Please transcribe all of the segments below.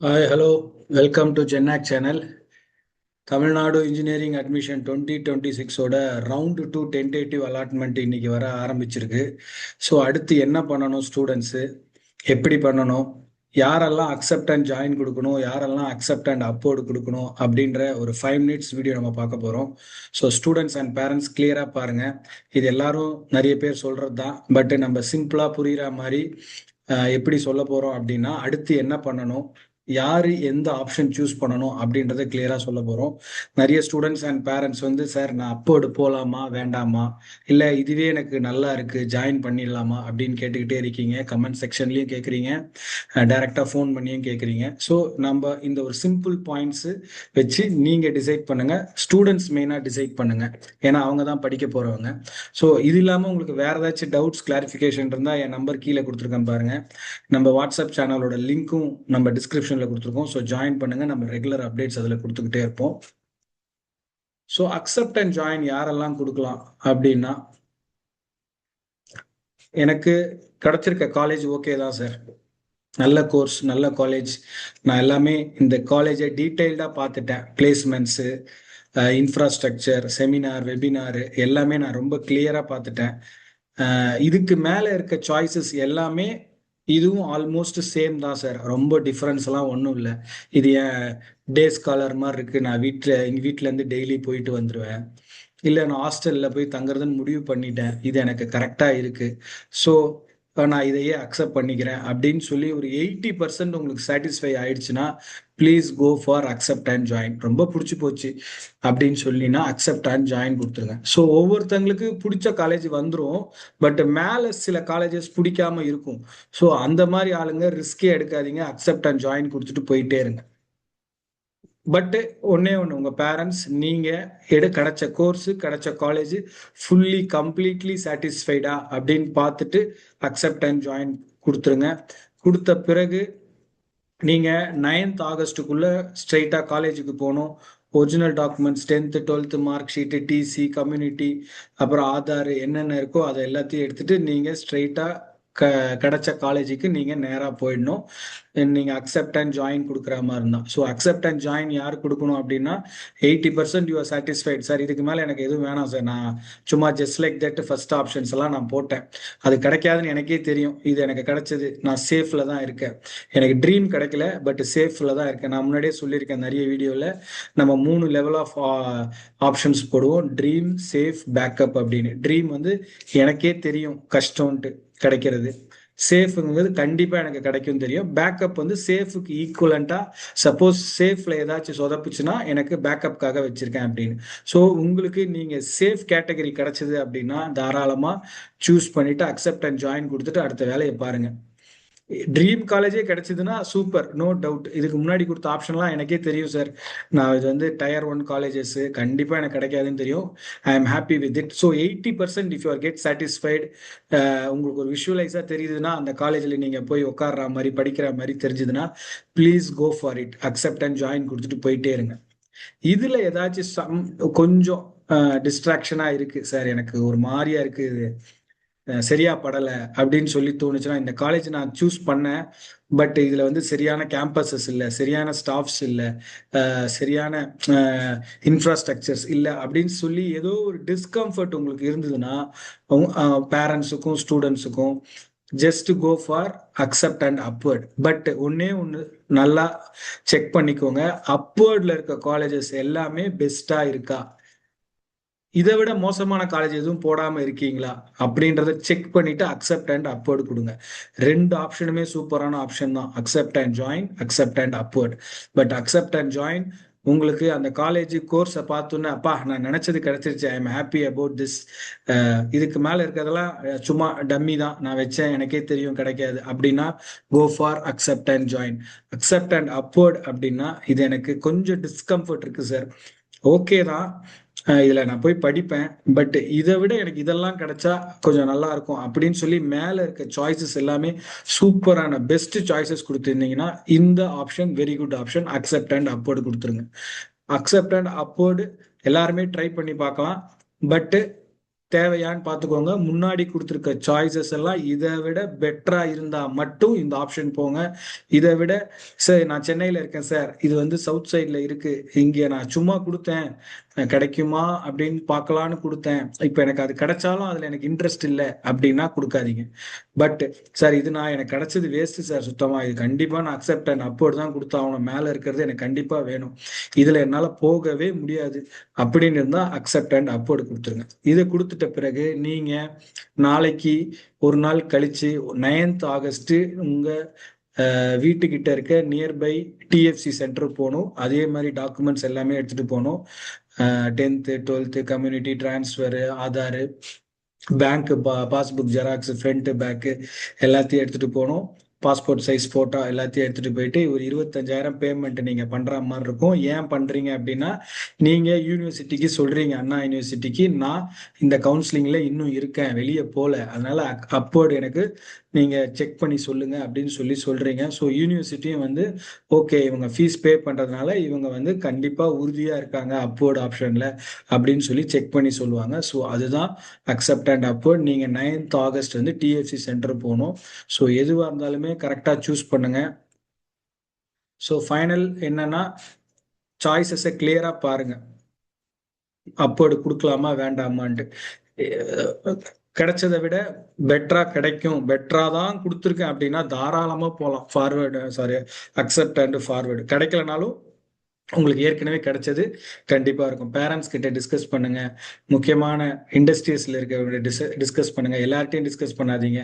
Hi, hello. Welcome to GenAC channel. Tamil Nadu engineering admission 2026ஓட round 2 tentative allotment இன்னைக்கு வர ஆரம்பிச்சிருக்கு. ஸோ அடுத்து என்ன பண்ணணும் ஸ்டூடெண்ட்ஸு, எப்படி பண்ணணும், யாரெல்லாம் அக்செப்ட் அண்ட் ஜாயின் கொடுக்கணும், யாரெல்லாம் அக்செப்ட் அண்ட் அப்போர்டு கொடுக்கணும் அப்படின்ற ஒரு 5 மினிட்ஸ் வீடியோ நம்ம பார்க்க போகிறோம். ஸோ ஸ்டூடெண்ட்ஸ் அண்ட் பேரண்ட்ஸ் கிளியராக பாருங்கள். இது எல்லாரும் நிறைய பேர் சொல்கிறது தான், பட் நம்ம சிம்பிளாக புரிகிற மாதிரி எப்படி சொல்ல போகிறோம் அப்படின்னா, அடுத்து என்ன பண்ணணும், யாரு எந்த ஆப்ஷன் சூஸ் பண்ணணும் அப்படின்றத கிளியரா சொல்ல போறோம். நிறைய ஸ்டூடெண்ட்ஸ் அண்ட் பேரண்ட்ஸ் வந்து, சார் நான் அப்போர்டு போகலாமா வேண்டாமா, இல்லை இதுவே எனக்கு நல்லா இருக்கு ஜாயின் பண்ணிடலாமா அப்படின்னு கேட்டுக்கிட்டே இருக்கீங்க. கமெண்ட் செக்ஷன்லயும் கேட்குறீங்க, டைரக்டா ஃபோன் பண்ணியும் கேட்குறீங்க. ஸோ நம்ம இந்த ஒரு சிம்பிள் பாயிண்ட்ஸ் வச்சு நீங்க டிசைட் பண்ணுங்க. ஸ்டூடெண்ட்ஸ் மெயினாக டிசைட் பண்ணுங்க, ஏன்னா அவங்க தான் படிக்க போறவங்க. ஸோ இது இல்லாமல் உங்களுக்கு வேற ஏதாச்சும் டவுட்ஸ் கிளாரிஃபிகேஷன் இருந்தால் என் நம்பர் கீழே கொடுத்துருக்கேன் பாருங்க. நம்ம வாட்ஸ்அப் சேனலோட லிங்க்கும் நம்ம டிஸ்கிரிப்ஷன்ல கொடுத்துருக்கோம். ஸோ ஜாயின் பண்ணுங்க, நம்ம ரெகுலர் அப்டேட்ஸ் அதில் கொடுத்துக்கிட்டே இருப்போம். ஸோ அக்செப்ட் அண்ட் ஜாயின் யாரெல்லாம் கொடுக்கலாம் அப்படின்னா, எனக்கு கிடைச்சிருக்க காலேஜ் ஓகே தான் சார், நல்ல கோர்ஸ் நல்ல காலேஜ், நான் எல்லாமே இந்த காலேஜை டீட்டெயில்டாக பார்த்துட்டேன். பிளேஸ்மெண்ட்ஸு, இன்ஃப்ராஸ்ட்ரக்சர், செமினார், வெபினார் எல்லாமே நான் ரொம்ப கிளியராக பார்த்துட்டேன். இதுக்கு மேலே இருக்க சாய்ஸஸ் எல்லாமே இதுவும் ஆல்மோஸ்ட் சேம் தான் சார், ரொம்ப டிஃப்ரென்ஸ்லாம் ஒன்றும் இல்லை. இது என் டே ஸ்காலர் மாதிரி இருக்கு, நான் எங்கள் வீட்டிலேருந்து டெய்லி போயிட்டு வந்துடுவேன், இல்லை நான் ஹாஸ்டலில் போய் தங்குறதுன்னு முடிவு பண்ணிட்டேன், இது எனக்கு கரெக்டாக இருக்கு, ஸோ நான் இதையே அக்செப்ட் பண்ணிக்கிறேன் அப்படின்னு சொல்லி ஒரு 80% உங்களுக்கு சாட்டிஸ்ஃபை ஆயிடுச்சுன்னா please go for accept and join. ரொம்ப பிடிச்சி போச்சு அப்படின்னு சொல்லினா அக்செப்ட் அண்ட் ஜாயின் கொடுத்துருங்க. ஸோ ஒவ்வொருத்தங்களுக்கு பிடிச்ச காலேஜ் வந்துடும், பட் மேலே சில காலேஜஸ் பிடிக்காம இருக்கும். ஸோ அந்த மாதிரி ஆளுங்க ரிஸ்கே எடுக்காதீங்க, அக்செப்ட் அண்ட் ஜாயின் கொடுத்துட்டு போயிட்டே இருங்க. பட் ஒன்னே ஒன்று, உங்க பேரண்ட்ஸ் நீங்க கிடைச்ச கோர்ஸ் கிடைச்ச காலேஜ் ஃபுல்லி கம்ப்ளீட்லி சாட்டிஸ்ஃபைடா அப்படின்னு பார்த்துட்டு அக்செப்ட் அண்ட் ஜாயின் கொடுத்துருங்க. கொடுத்த பிறகு நீங்க 9th ஆகஸ்டுக்குள்ள ஸ்ட்ரெயிட்டா காலேஜுக்கு போகணும். Original documents 10th 12th mark sheet, TC, community, அப்புறம் ஆதார் என்னென்ன இருக்கோ அதை எல்லாத்தையும் எடுத்துட்டு நீங்க ஸ்ட்ரெயிட்டா கிடைச்ச காலேஜுக்கு நீங்க நேராக போயிடணும். நீங்க அக்செப்ட் அண்ட் ஜாயின் கொடுக்குற மாதிரி இருந்தா. ஸோ அக்செப்ட் அண்ட் ஜாயின் யார் கொடுக்கணும் அப்படின்னா, 80% யூ ஆர் சாட்டிஸ்ஃபைட் சார், இதுக்கு மேலே எனக்கு எதுவும் வேணாம் சார், நான் சும்மா just like that first options எல்லாம் நான் போட்டேன், அது கிடைக்காதுன்னு எனக்கே தெரியும், இது எனக்கு கிடைச்சது, நான் சேஃப்ல தான் இருக்கேன், எனக்கு ட்ரீம் கிடைக்கல பட் சேஃப்ல தான் இருக்கேன். நான் முன்னாடியே சொல்லியிருக்கேன் நிறைய வீடியோவில், நம்ம 3 லெவல் ஆஃப் ஆப்ஷன்ஸ் போடுவோம், ட்ரீம், சேஃப், பேக்கப் அப்படின்னு. ட்ரீம் வந்து எனக்கே தெரியும் கஷ்டம்ட்டு கிடைக்கிறது, சேஃபுங்கிறது கண்டிப்பா எனக்கு கிடைக்கும் தெரியும், பேக்கப் வந்து சேஃபுக்கு ஈக்குவலண்டா, சப்போஸ் சேஃப்ல ஏதாச்சும் சொதப்புச்சுன்னா எனக்கு பேக்கப்காக வச்சிருக்கேன் அப்படின்னு. ஸோ உங்களுக்கு நீங்க சேஃப் கேட்டகரி கிடைச்சது அப்படின்னா தாராளமா சூஸ் பண்ணிட்டு அக்செப்ட் அண்ட் ஜாயின் கொடுத்துட்டு அடுத்த வேலையை பாருங்க. ட்ரீம் காலேஜே கிடைச்சதுன்னா சூப்பர், நோ டவுட். இதுக்கு முன்னாடி கொடுத்த ஆப்ஷன்லாம் எனக்கே தெரியும் சார், நான் இது வந்து டயர் 1 காலேஜஸ் கண்டிப்பாக எனக்கு கிடைக்காதுன்னு தெரியும். I am happy with it. So 80% if you are get satisfied, உங்களுக்கு ஒரு விஷுவலைஸாக தெரியுதுன்னா, அந்த காலேஜில் நீங்கள் போய் உட்கார்ற மாதிரி படிக்கிற மாதிரி தெரிஞ்சுதுன்னா please go for it, accept and join கொடுத்துட்டு போயிட்டே இருங்க. இதில் ஏதாச்சும் கொஞ்சம் டிஸ்ட்ராக்ஷனாக இருக்குது சார், எனக்கு ஒரு மாதிரியா இருக்குது, சரியா படலை அப்படின்னு சொல்லி தோணுச்சுன்னா, இந்த காலேஜ் நான் சூஸ் பண்ணேன் பட் இதுல வந்து சரியான கேம்பஸஸ் இல்லை, சரியான ஸ்டாஃப்ஸ் இல்லை, சரியான இன்ஃப்ராஸ்ட்ரக்சர்ஸ் இல்லை அப்படின்னு சொல்லி ஏதோ ஒரு டிஸ்கம்ஃபர்ட் உங்களுக்கு இருந்ததுன்னா, பேரண்ட்ஸுக்கும் ஸ்டூடெண்ட்ஸுக்கும் just go for accept and upward. But ஒன்னே ஒன்று நல்லா செக் பண்ணிக்கோங்க, அப்வர்ட்ல இருக்க காலேஜஸ் எல்லாமே பெஸ்டா இருக்கா, இதை விட மோசமான காலேஜ் எதுவும் போடாம இருக்கீங்களா அப்படின்றத செக் பண்ணிட்டு அக்செப்ட் அண்ட் அப்வர்டு கொடுங்க. 2 ஆப்ஷனுமே சூப்பரான ஆப்ஷன் தான், accept and join, accept and upward. But accept and join உங்களுக்கு அந்த காலேஜ் கோர்ஸை பார்த்தோன்னே, அப்பா நான் நினைச்சது கிடைச்சிருச்சு, I am happy about this, இதுக்கு மேல இருக்கிறதெல்லாம் சும்மா டம்மி தான், நான் வச்சேன் எனக்கே தெரியும் கிடைக்காது அப்படின்னா go for accept and join. Accept and upward அப்படின்னா, இது எனக்கு கொஞ்சம் டிஸ்கம்ஃபர்ட் இருக்கு சார், ஓகே தான், இதுல நான் போய் படிப்பேன், பட் இதை விட எனக்கு இதெல்லாம் கிடைச்சா கொஞ்சம் நல்லா இருக்கும் அப்படின்னு சொல்லி மேல இருக்க சாய்ஸஸ் எல்லாமே சூப்பரான பெஸ்ட் சாய்ஸஸ் கொடுத்துருந்தீங்கன்னா இந்த option very good option, accept and upward கொடுத்துருங்க. அக்செப்ட் அண்ட் அப்வர்டு எல்லாருமே ட்ரை பண்ணி பார்க்கலாம், பட் தேவையான்னு பார்த்துக்கோங்க. முன்னாடி கொடுத்துருக்க சாய்ஸஸ் எல்லாம் இதை விட பெட்டரா இருந்தா மட்டும் இந்த ஆப்ஷன் போங்க. இதை விட சார் நான் சென்னையில இருக்கேன் சார், இது வந்து சவுத் சைட்ல இருக்கு, இங்க நான் சும்மா கொடுத்தேன் கிடைக்குமா அப்படின்னு பார்க்கலான்னு கொடுத்தேன், இப்போ எனக்கு அது கிடைச்சாலும் அதுல எனக்கு இன்ட்ரெஸ்ட் இல்லை அப்படின்னா கொடுக்காதீங்க. பட் சார் இது நான் எனக்கு கிடைச்சது வேஸ்ட் சார், சுத்தமா இது கண்டிப்பா நான் அக்செப்ட் அண்ட் அப்போர்ட் தான் கொடுத்தாகணும், மேல இருக்கிறது எனக்கு கண்டிப்பா வேணும், இதுல என்னால போகவே முடியாது அப்படின்னு இருந்தா அக்செப்ட் அண்ட் அப்போர்ட் கொடுத்துருங்க. இதை கொடுத்துட்ட பிறகு நீங்க நாளைக்கு ஒரு நாள் கழிச்சு 9th ஆகஸ்ட் உங்க வீட்டுக்கிட்ட இருக்க நியர்பை டிஎஃப்சி சென்டர் போகணும். அதே மாதிரி டாக்குமெண்ட்ஸ் எல்லாமே எடுத்துட்டு போகணும். 10th 12th community transfer, Aadhaar, bank passbook xerox, front bag எல்லாத்தையும் எடுத்துட்டு போகணும். பாஸ்போர்ட் சைஸ் போட்டோ எல்லாத்தையும் எடுத்துட்டு போயிட்டு ஒரு 25,000 பேமெண்ட் நீங்க பண்ற மாதிரி இருக்கும். ஏன் பண்றீங்க அப்படின்னா, நீங்க யூனிவர்சிட்டிக்கு சொல்றீங்க, அண்ணா யூனிவர்சிட்டிக்கு நான் இந்த கவுன்சிலிங்ல இன்னும் இருக்கேன், வெளியே போல, அதனால அப்போர்டு எனக்கு நீங்க செக் பண்ணி சொல்லுங்க அப்படின்னு சொல்றீங்க. ஸோ யூனிவர்சிட்டியும் வந்து ஓகே இவங்க ஃபீஸ் பே பண்றதுனால இவங்க வந்து கண்டிப்பா உறுதியா இருக்காங்க அப்போர்டு ஆப்ஷன்ல அப்படின்னு சொல்லி செக் பண்ணி சொல்லுவாங்க. ஸோ அதுதான் அக்செப்ட் அண்ட் அப்போர்ட். நீங்க 9th ஆகஸ்ட் வந்து டிஎஃப்சி சென்டர் போகணும். ஸோ எதுவாக இருந்தாலுமே கரெக்டா சூஸ் பண்ணுங்க. ஸோ ஃபைனல் என்னன்னா, சாய்ஸஸை கிளியரா பாருங்க, அப்போர்டு கொடுக்கலாமா வேண்டாமான்ட்டு. கிடைச்சதை விட பெட்டரா கிடைக்கும், பெட்டரா தான் கொடுத்துருக்கேன் அப்படின்னா தாராளமா போகலாம். Forward sorry accept and forward. கிடைக்கலனாலும் உங்களுக்கு ஏற்கனவே கிடைச்சது கண்டிப்பா இருக்கும். பேரண்ட்ஸ் கிட்ட டிஸ்கஸ் பண்ணுங்க, முக்கியமான இண்டஸ்ட்ரீஸ்ல இருக்க டிஸ்கஸ் பண்ணுங்க, எல்லார்ட்டையும் டிஸ்கஸ் பண்ணாதீங்க.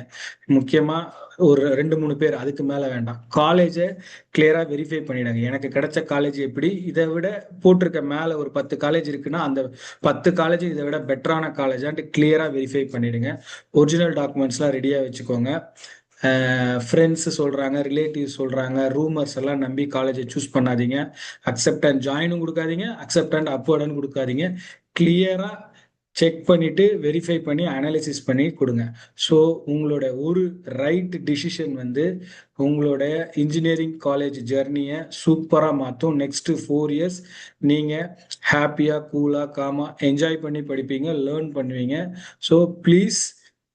முக்கியமா ஒரு 2-3 பேர், அதுக்கு மேல வேண்டாம். காலேஜை கிளியரா வெரிஃபை பண்ணிடுங்க. எனக்கு கிடைச்ச காலேஜ் எப்படி, இதை விட போட்டிருக்க மேல ஒரு 10 காலேஜ் இருக்குன்னா அந்த 10 காலேஜ் இதை விட பெட்டரான காலேஜான்ட்டு கிளியரா வெரிஃபை பண்ணிடுங்க. ஒரிஜினல் டாக்குமெண்ட்ஸ்லாம் ரெடியா வச்சுக்கோங்க. ஃப்ரெண்ட்ஸ் சொல்றாங்க, ரிலேட்டிவ்ஸ் சொல்றாங்க, ரூமர்ஸ் எல்லாம் நம்பி காலேஜை சூஸ் பண்ணாதீங்க. அக்செப்ட் அண்ட் ஜாயினும் கொடுக்காதீங்க, அக்செப்ட் அண்ட் அப்போர்டுன்னு கொடுக்காதீங்க. கிளியரா செக் பண்ணிட்டு வெரிஃபை பண்ணி அனாலிசிஸ் பண்ணி கொடுங்க. ஸோ உங்களோட ஒரு ரைட் டிசிஷன் வந்து உங்களோட இன்ஜினியரிங் காலேஜ் ஜெர்னியை சூப்பராக மாற்றும். நெக்ஸ்ட் 4 years நீங்கள் ஹாப்பியாக கூலாக காமா என்ஜாய் பண்ணி படிப்பீங்க, லேர்ன் பண்ணுவீங்க. So please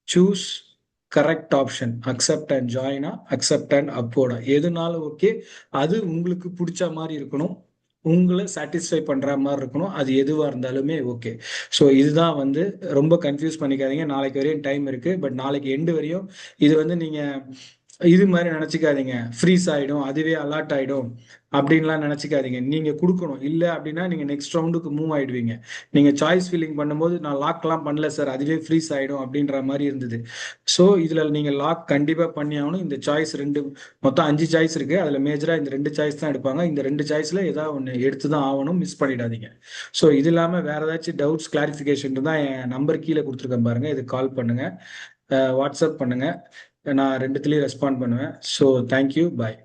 choose correct option. Accept and ஜாயினா, அக்செப்ட் அண்ட் அப்போர்டா, எதுனாலும் ஓகே. அது உங்களுக்கு பிடிச்ச மாதிரி இருக்கணும், உங்களை சாட்டிஸ்ஃபை பண்ற மாதிரி இருக்கணும். அது எதுவா இருந்தாலுமே ஓகே. ஸோ இதுதான் வந்து, ரொம்ப கன்ஃபியூஸ் பண்ணிக்காதீங்க. நாளைக்கு வரையும் டைம் இருக்கு. பட் நாளைக்கு எண்டு வரையும் இது வந்து நீங்க இது மாதிரி நினைச்சுக்காதீங்க, ஃப்ரீஸ் ஆயிடும், அதுவே அலாட் ஆயிடும் அப்படின்லாம் நினைச்சுக்காதீங்க. நீங்க கொடுக்கணும். இல்லை அப்படின்னா நீங்க நெக்ஸ்ட் ரவுண்டுக்கு மூவ் ஆயிடுவீங்க. நீங்க சாய்ஸ் ஃபில்லிங் பண்ணும்போது நான் லாக்லாம் பண்ணல சார், அதுவே ஃப்ரீஸ் ஆயிடும் அப்படின்ற மாதிரி இருந்தது. ஸோ இதுல நீங்க லாக் கண்டிப்பா பண்ணி ஆகணும். இந்த சாய்ஸ் மொத்தம் 5 சாய்ஸ் இருக்கு, அதுல மேஜரா இந்த 2 சாய்ஸ் தான் எடுப்பாங்க. இந்த 2 சாய்ஸ்ல ஏதாவது ஒன்று எடுத்து தான் ஆகணும், மிஸ் பண்ணிடாதீங்க. ஸோ இது இல்லாம வேற ஏதாச்சும் டவுட்ஸ் கிளாரிஃபிகேஷன் தான் என் நம்பர் கீழே கொடுத்துருக்கேன் பாருங்க, இது கால் பண்ணுங்க, வாட்ஸ்அப் பண்ணுங்க, நான் 2த்துலயும் ரெஸ்பாண்ட் பண்ணுவேன். ஸோ தேங்க்யூ, பாய்.